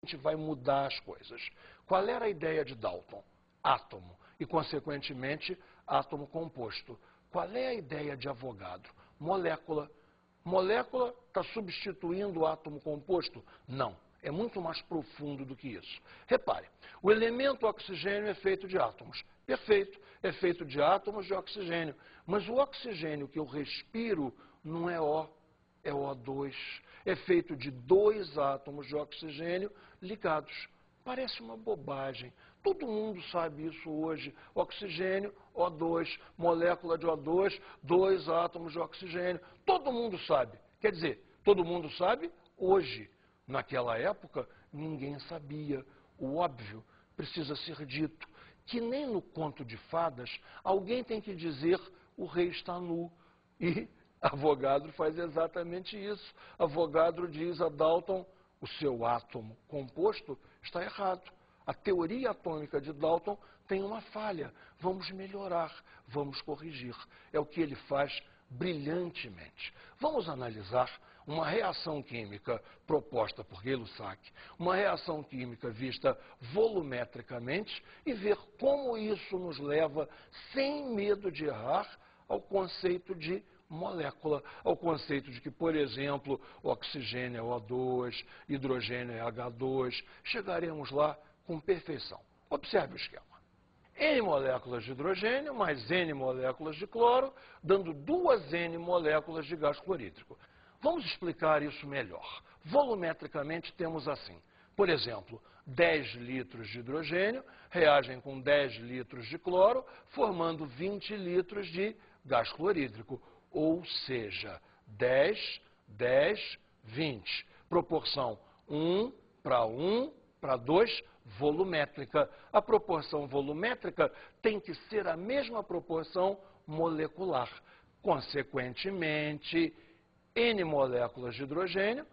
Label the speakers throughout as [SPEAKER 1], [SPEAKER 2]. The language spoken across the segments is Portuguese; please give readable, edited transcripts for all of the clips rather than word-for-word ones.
[SPEAKER 1] gente vai mudar as coisas. Qual era a ideia de Dalton? Átomo e, consequentemente, átomo composto. Qual é a ideia de Avogadro? Molécula. Molécula está substituindo o átomo composto? Não. É muito mais profundo do que isso. Repare, o elemento oxigênio é feito de átomos. Perfeito, é feito de átomos de oxigênio. Mas o oxigênio que eu respiro não é O, é O2. É feito de 2 átomos de oxigênio ligados. Parece uma bobagem. Todo mundo sabe isso hoje. Oxigênio, O2, molécula de O2, 2 átomos de oxigênio. Todo mundo sabe. Quer dizer, todo mundo sabe hoje. Naquela época, ninguém sabia. O óbvio precisa ser dito. Que nem no conto de fadas, alguém tem que dizer o rei está nu. E Avogadro faz exatamente isso. Avogadro diz a Dalton, o seu átomo composto está errado. A teoria atômica de Dalton tem uma falha. Vamos melhorar, vamos corrigir. É o que ele faz brilhantemente. Vamos analisar uma reação química proposta por Gay-Lussac, uma reação química vista volumetricamente e ver como isso nos leva, sem medo de errar, ao conceito de molécula, ao conceito de que, por exemplo, oxigênio é O2, hidrogênio é H2, chegaremos lá com perfeição. Observe o esquema. N moléculas de hidrogênio mais N moléculas de cloro, dando 2 N moléculas de gás clorídrico. Vamos explicar isso melhor. Volumetricamente temos assim, por exemplo, 10 litros de hidrogênio reagem com 10 litros de cloro, formando 20 litros de gás clorídrico. Ou seja, 10, 10, 20. Proporção 1 para 1 para 2, volumétrica. A proporção volumétrica tem que ser a mesma proporção molecular. Consequentemente, N moléculas de hidrogênio,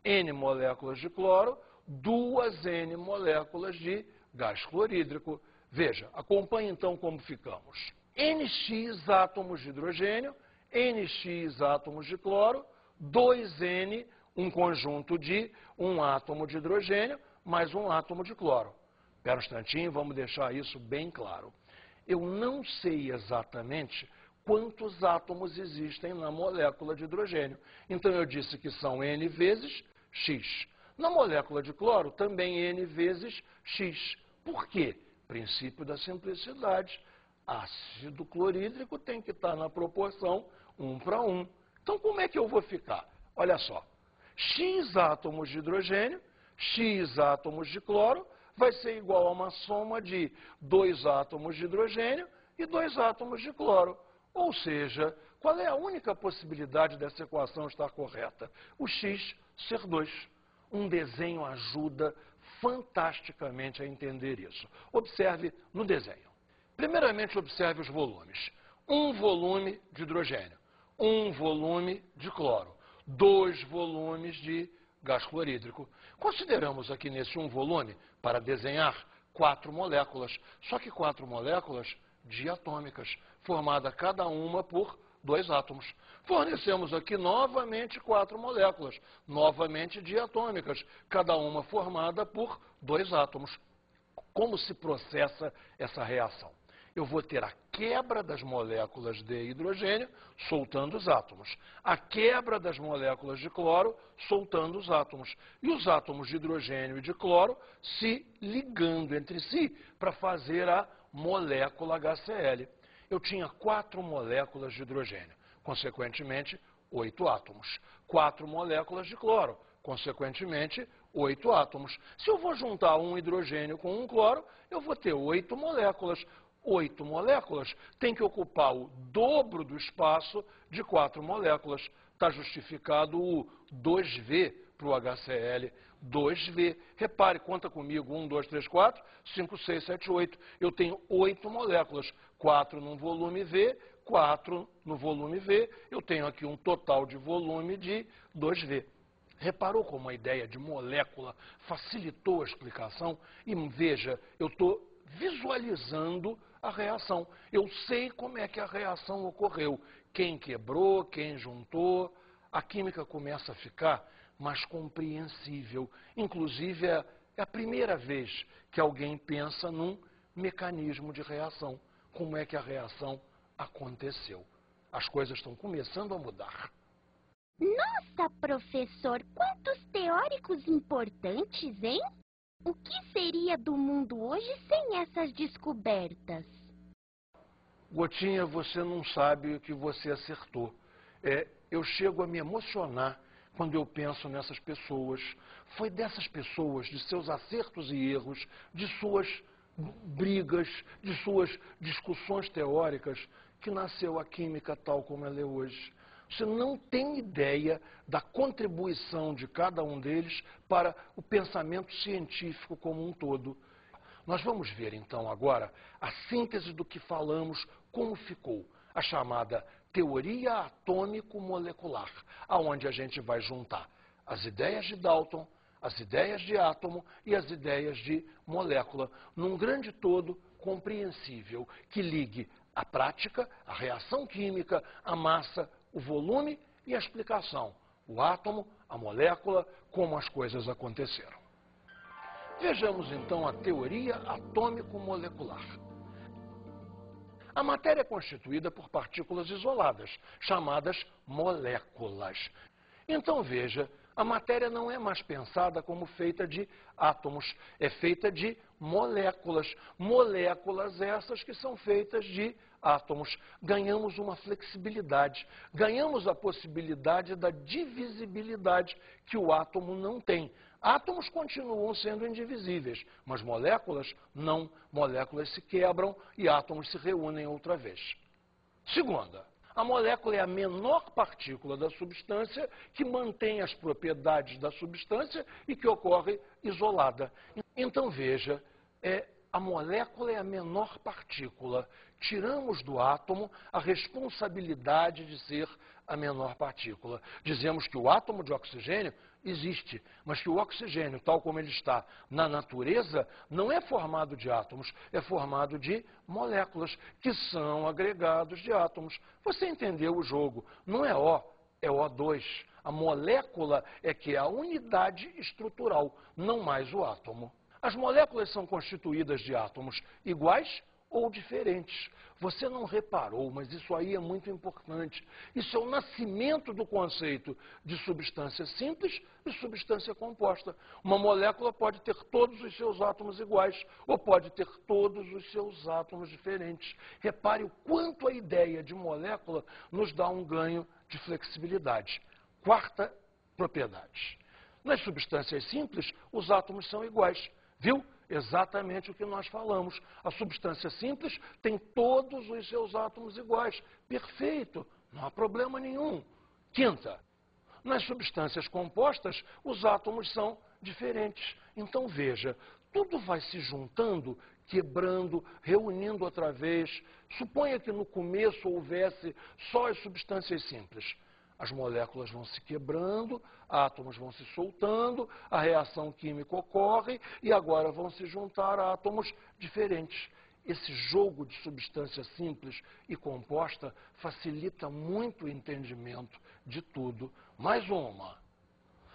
[SPEAKER 1] N moléculas de cloro, 2 N moléculas de gás clorídrico. Veja, acompanhe então como ficamos. NX átomos de hidrogênio, NX átomos de cloro, 2N, um conjunto de um átomo de hidrogênio mais um átomo de cloro. Espera um instantinho, vamos deixar isso bem claro. Eu não sei exatamente quantos átomos existem na molécula de hidrogênio. Então eu disse que são N vezes X. Na molécula de cloro, também N vezes X. Por quê? Princípio da simplicidade. Ácido clorídrico tem que estar na proporção 1 para 1. Então, como é que eu vou ficar? Olha só. X átomos de hidrogênio, X átomos de cloro, vai ser igual a uma soma de 2 átomos de hidrogênio e 2 átomos de cloro. Ou seja, qual é a única possibilidade dessa equação estar correta? O X ser 2. Um desenho ajuda fantasticamente a entender isso. Observe no desenho. Primeiramente, observe os volumes. Um volume de hidrogênio, um volume de cloro, 2 volumes de gás clorídrico. Consideramos aqui nesse um volume, para desenhar, 4 moléculas, só que 4 moléculas diatômicas, formada cada uma por 2 átomos. Fornecemos aqui novamente 4 moléculas, novamente diatômicas, cada uma formada por 2 átomos. Como se processa essa reação? Eu vou ter a quebra das moléculas de hidrogênio, soltando os átomos. A quebra das moléculas de cloro, soltando os átomos. E os átomos de hidrogênio e de cloro se ligando entre si para fazer a molécula HCl. Eu tinha 4 moléculas de hidrogênio, consequentemente, 8 átomos. 4 moléculas de cloro, consequentemente, 8 átomos. Se eu vou juntar um hidrogênio com um cloro, eu vou ter 8 moléculas. 8 moléculas tem que ocupar o dobro do espaço de 4 moléculas. Está justificado o 2V para o HCl. 2V. Repare, conta comigo. 1, 2, 3, 4, 5, 6, 7, 8. Eu tenho 8 moléculas. 4 no volume V, 4 no volume V. Eu tenho aqui um total de volume de 2V. Reparou como a ideia de molécula facilitou a explicação? E veja, eu estou visualizando a reação. Eu sei como é que a reação ocorreu. Quem quebrou, quem juntou. A química começa a ficar mais compreensível. Inclusive, É a primeira vez que alguém pensa num mecanismo de reação. Como é que a reação aconteceu? As coisas estão começando a mudar.
[SPEAKER 2] Nossa, professor, quantos teóricos importantes, hein? O que seria do mundo hoje sem essas descobertas?
[SPEAKER 1] Gotinha, você não sabe o que você acertou. Eu chego a me emocionar quando eu penso nessas pessoas. Foi dessas pessoas, de seus acertos e erros, de suas brigas, de suas discussões teóricas, que nasceu a química tal como ela é hoje. Você não tem ideia da contribuição de cada um deles para o pensamento científico como um todo. Nós vamos ver, então, agora, a síntese do que falamos, como ficou, a chamada teoria atômico-molecular, aonde a gente vai juntar as ideias de Dalton, as ideias de átomo e as ideias de molécula, num grande todo compreensível, que ligue a prática, a reação química, a massa, o volume e a explicação, o átomo, a molécula, como as coisas aconteceram. Vejamos então a teoria atômico-molecular. A matéria é constituída por partículas isoladas, chamadas moléculas. Então veja, a matéria não é mais pensada como feita de átomos, é feita de moléculas. Moléculas essas que são feitas de átomos. Ganhamos uma flexibilidade, ganhamos a possibilidade da divisibilidade que o átomo não tem. Átomos continuam sendo indivisíveis, mas moléculas não. Moléculas se quebram e átomos se reúnem outra vez. Segunda, a molécula é a menor partícula da substância que mantém as propriedades da substância e que ocorre isolada. Então veja, a molécula é a menor partícula. Tiramos do átomo a responsabilidade de ser a menor partícula. Dizemos que o átomo de oxigênio existe, mas que o oxigênio, tal como ele está na natureza, não é formado de átomos, é formado de moléculas, que são agregados de átomos. Você entendeu o jogo? Não é O, é O2. A molécula é que é a unidade estrutural, não mais o átomo. As moléculas são constituídas de átomos iguais ou diferentes. Você não reparou, mas isso aí é muito importante. Isso é o nascimento do conceito de substância simples e substância composta. Uma molécula pode ter todos os seus átomos iguais ou pode ter todos os seus átomos diferentes. Repare o quanto a ideia de molécula nos dá um ganho de flexibilidade. Quarta propriedade. Nas substâncias simples, os átomos são iguais. Viu? Exatamente o que nós falamos. A substância simples tem todos os seus átomos iguais. Perfeito, não há problema nenhum. Quinta, nas substâncias compostas, os átomos são diferentes. Então veja, tudo vai se juntando, quebrando, reunindo outra vez. Suponha que no começo houvesse só as substâncias simples. As moléculas vão se quebrando, átomos vão se soltando, a reação química ocorre e agora vão se juntar átomos diferentes. Esse jogo de substância simples e composta facilita muito o entendimento de tudo. Mais uma.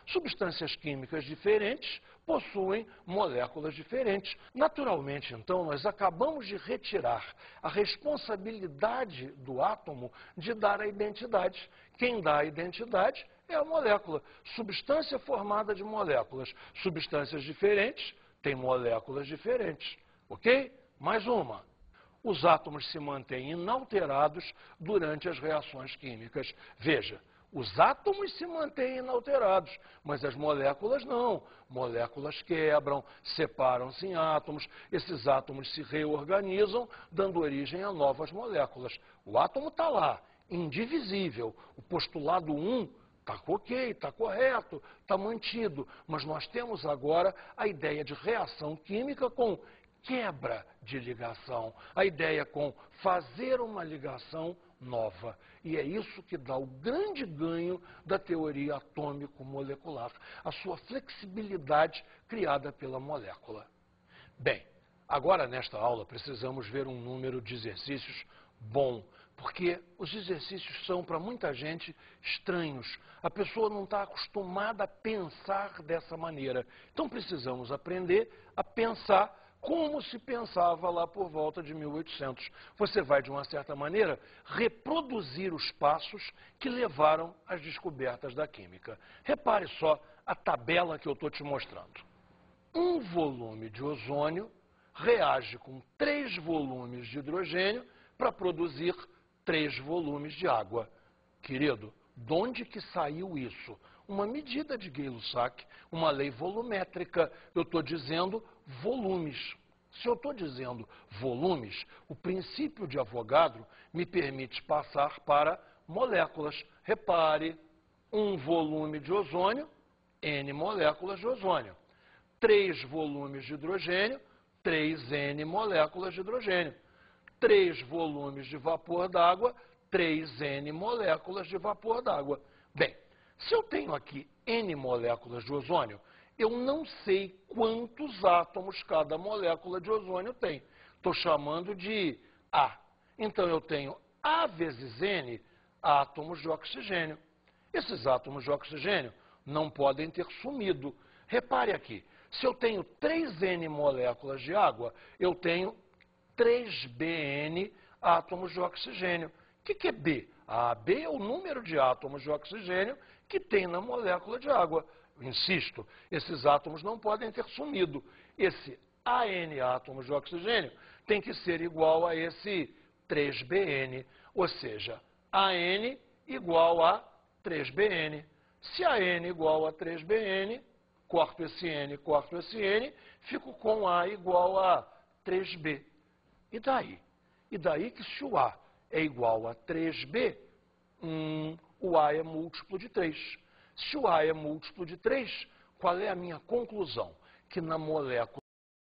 [SPEAKER 1] Substâncias químicas diferentes possuem moléculas diferentes. Naturalmente, então, nós acabamos de retirar a responsabilidade do átomo de dar a identidade. Quem dá a identidade é a molécula. Substância formada de moléculas. Substâncias diferentes têm moléculas diferentes. Ok? Mais uma. Os átomos se mantêm inalterados durante as reações químicas. Veja. Os átomos se mantêm inalterados, mas as moléculas não. Moléculas quebram, separam-se em átomos, esses átomos se reorganizam, dando origem a novas moléculas. O átomo está lá, indivisível. O postulado 1 está ok, está correto, está mantido, mas nós temos agora a ideia de reação química com quebra de ligação, a ideia com fazer uma ligação nova. E é isso que dá o grande ganho da teoria atômico-molecular, a sua flexibilidade criada pela molécula. Bem, agora nesta aula precisamos ver um número de exercícios bom, Porque os exercícios são, para muita gente, estranhos. A pessoa não está acostumada a pensar dessa maneira. Então, precisamos aprender a pensar como se pensava lá por volta de 1800. Você vai, de uma certa maneira, reproduzir os passos que levaram às descobertas da química. Repare só a tabela que eu estou te mostrando. Um volume de ozônio reage com 3 volumes de hidrogênio para produzir 3 volumes de água. Querido, de onde que saiu isso? Uma medida de Gay-Lussac, uma lei volumétrica. Eu estou dizendo volumes. Se eu estou dizendo volumes, o princípio de Avogadro me permite passar para moléculas. Repare, um volume de ozônio, N moléculas de ozônio. 3 volumes de hidrogênio, 3N moléculas de hidrogênio. 3 volumes de vapor d'água, 3N moléculas de vapor d'água. Bem, se eu tenho aqui N moléculas de ozônio, eu não sei quantos átomos cada molécula de ozônio tem. Estou chamando de A. Então, eu tenho A vezes N átomos de oxigênio. Esses átomos de oxigênio não podem ter sumido. Repare aqui, se eu tenho 3N moléculas de água, eu tenho 3BN átomos de oxigênio. O que é B? B é o número de átomos de oxigênio que tem na molécula de água. Insisto, esses átomos não podem ter sumido. Esse AN átomos de oxigênio tem que ser igual a esse 3BN, ou seja, AN igual a 3BN. Se AN igual a 3BN, corto esse N, fico com A igual a 3B. E daí? E daí que se o A é igual a 3B, o A é múltiplo de 3. Se o A é múltiplo de 3, qual é a minha conclusão? Que na molécula